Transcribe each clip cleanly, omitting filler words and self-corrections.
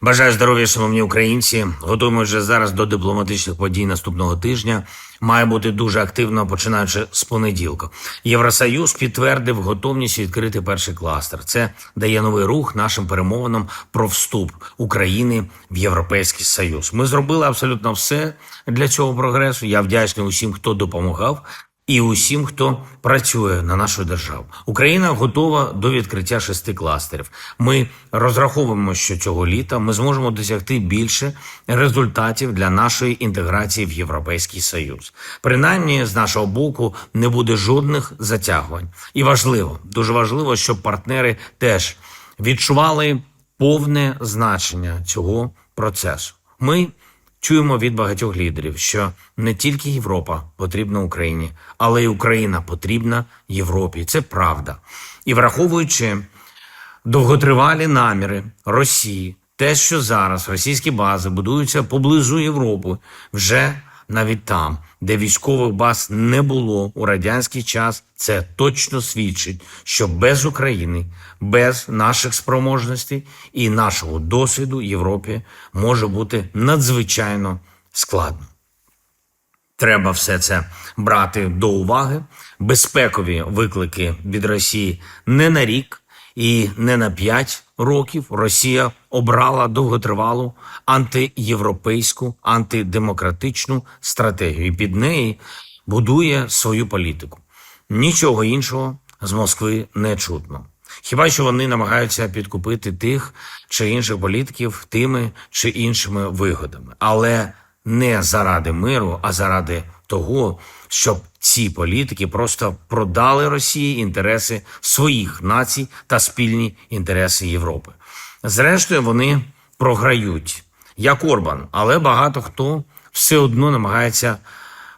Бажаю здоров'я, шановні українці. Готуємося вже зараз до дипломатичних подій наступного тижня. Має бути дуже активно, починаючи з понеділка. Євросоюз підтвердив готовність відкрити перший кластер. Це дає новий рух нашим перемовинам про вступ України в Європейський Союз. Ми зробили абсолютно все для цього прогресу. Я вдячний усім, хто допомагав. І усім, хто працює на нашу державу. Україна готова до відкриття 6 кластерів. Ми розраховуємо, що цього літа ми зможемо досягти більше результатів для нашої інтеграції в Європейський Союз. Принаймні, з нашого боку, не буде жодних затягувань. І важливо, дуже важливо, щоб партнери теж відчували повне значення цього процесу. Ми чуємо від багатьох лідерів, що не тільки Європа потрібна Україні, але й Україна потрібна Європі. Це правда. І враховуючи довготривалі наміри Росії, те, що зараз російські бази будуються поблизу Європи, вже навіть там, де військових баз не було у радянський час, це точно свідчить, що без України, без наших спроможностей і нашого досвіду Європі може бути надзвичайно складно. Треба все це брати до уваги. Безпекові виклики від Росії не на рік і не на 5 років. Росія обрала довготривалу антиєвропейську, антидемократичну стратегію. І під неї будує свою політику. Нічого іншого з Москви не чутно. Хіба що вони намагаються підкупити тих чи інших політиків тими чи іншими вигодами. Але не заради миру, а заради того, щоб ці політики просто продали Росії інтереси своїх націй та спільні інтереси Європи. Зрештою, вони програють, як Орбан, але багато хто все одно намагається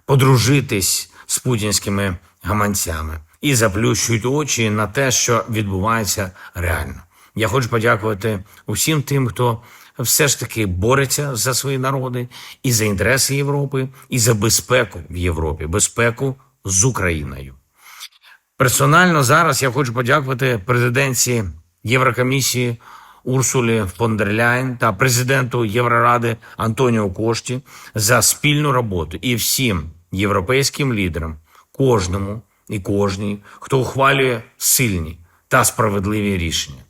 подружитись з путінськими гаманцями і заплющують очі на те, що відбувається реально. Я хочу подякувати усім тим, хто все ж таки бореться за свої народи і за інтереси Європи, і за безпеку в Європі, безпеку з Україною. Персонально зараз я хочу подякувати президентці Єврокомісії Урсулі фон дер Ляєн та президенту Євроради Антоніо Кошті за спільну роботу і всім європейським лідерам, кожному і кожній, хто ухвалює сильні та справедливі рішення.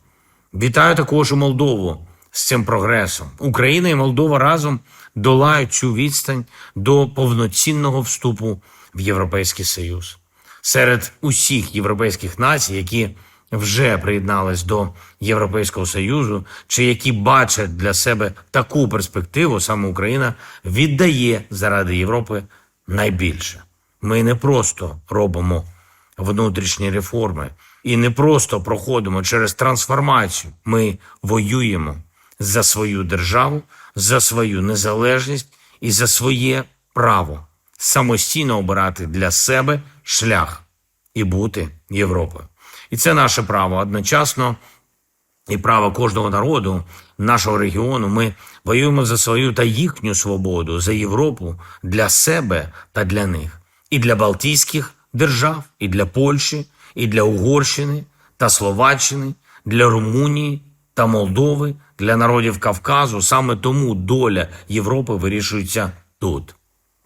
Вітаю також і Молдову з цим прогресом. Україна і Молдова разом долають цю відстань до повноцінного вступу в Європейський Союз. Серед усіх європейських націй, які вже приєднались до Європейського Союзу, чи які бачать для себе таку перспективу, саме Україна віддає заради Європи найбільше. Ми не просто робимо внутрішні реформи і не просто проходимо через трансформацію. Ми воюємо за свою державу, за свою незалежність і за своє право самостійно обирати для себе шлях і бути Європою. І це наше право одночасно і право кожного народу, нашого регіону. Ми воюємо за свою та їхню свободу, за Європу для себе та для них. І для Балтійських держав, і для Польщі, і для Угорщини та Словаччини, для Румунії та Молдови, для народів Кавказу. Саме тому доля Європи вирішується тут,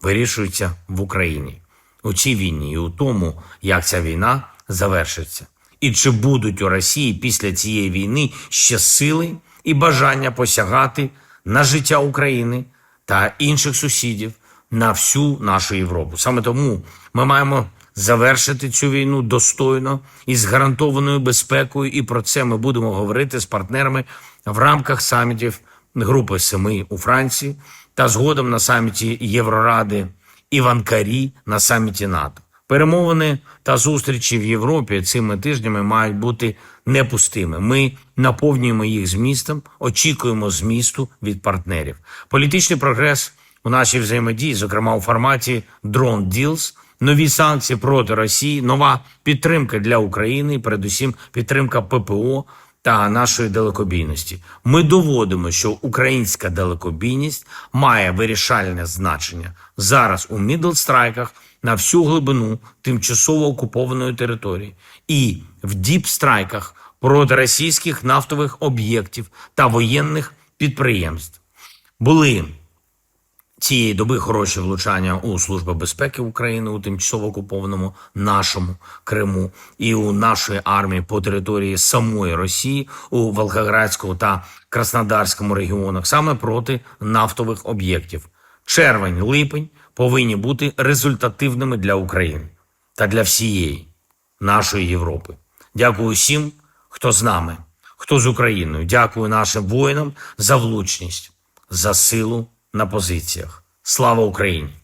вирішується в Україні. У цій війні і у тому, як ця війна завершиться. І чи будуть у Росії після цієї війни ще сили і бажання посягати на життя України та інших сусідів, на всю нашу Європу. Саме тому ми маємо завершити цю війну достойно і з гарантованою безпекою, і про це ми будемо говорити з партнерами в рамках самітів Групи 7 у Франції та згодом на саміті Євроради і в Анкарі на саміті НАТО. Перемовини та зустрічі в Європі цими тижнями мають бути не пустими. Ми наповнюємо їх змістом, очікуємо змісту від партнерів. Політичний прогрес у нашій взаємодії, зокрема у форматі «Drone Deals», нові санкції проти Росії, нова підтримка для України, передусім підтримка ППО та нашої далекобійності. Ми доводимо, що українська далекобійність має вирішальне значення зараз у мідл-страйках на всю глибину тимчасово окупованої території і в діп-страйках проти російських нафтових об'єктів та воєнних підприємств. Були цієї доби хороші влучання у Служби безпеки України у тимчасово окупованому нашому Криму і у нашої армії по території самої Росії у Волгоградському та Краснодарському регіонах саме проти нафтових об'єктів. Червень-липень повинні бути результативними для України та для всієї нашої Європи. Дякую всім, хто з нами, хто з Україною. Дякую нашим воїнам за влучність, за силу на позиціях. Слава Україні!